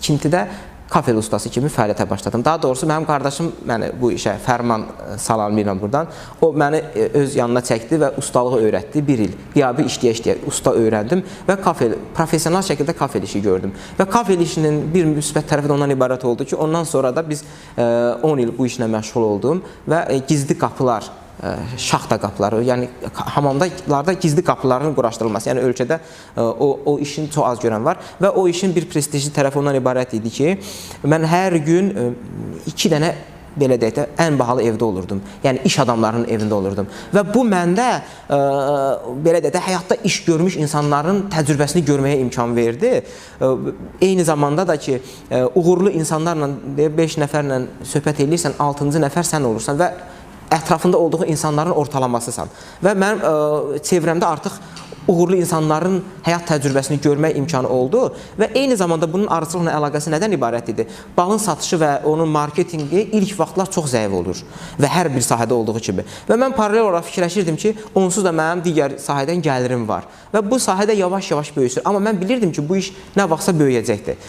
tikintidə kafel ustası kimi fəaliyyətə başladım. Daha doğrusu mənim qardaşım məni bu işə Fərman salamlayıram buradan. O məni öz yanına çəkdi və ustalığı öyrətdi. Bir il qiyabi işləyə-işləyə usta öyrəndim və professional şəkildə kafel işi gördüm. Və kafel işinin bir müsbət tərəfi də ondan ibarət oldu ki, ondan sonra da biz 10 il bu işlə məşğul oldum və gizli qapılar, şaxta qapıları, yəni hamamdalarda gizli qapıların quraşdırılması, yəni ölkədə o işin çox az görən var və o işin bir prestijli tərəfi ondan ibarət idi ki, mən hər gün 2 dənə belə deyək də, ən bahalı evdə olurdum. Yəni, iş adamlarının evində olurdum. Və bu məndə, belə deyək də, həyatda iş görmüş insanların təcrübəsini görməyə imkan verdi. Eyni zamanda da ki, uğurlu insanlarla, 5 nəfərlə söhbət edirsən, 6-cı nəfər sən olursan və ətrafında olduğu insanların ortalamasısan. Və mənim çevrəmdə artıq uğurlu insanların həyat təcrübəsini görmək imkanı oldu və eyni zamanda bunun arıçılıqla əlaqəsi nədən ibarət idi? Balın satışı və onun marketinqi ilk vaxtlar çox zəif olur və hər bir sahədə olduğu kimi. Və mən paralel olaraq fikirləşirdim ki, onsuz da mənim digər sahədən gəlirim var və bu sahədə yavaş-yavaş böyüsür. Amma mən bilirdim ki, bu iş nə vaxtsa böyüyəcəkdir.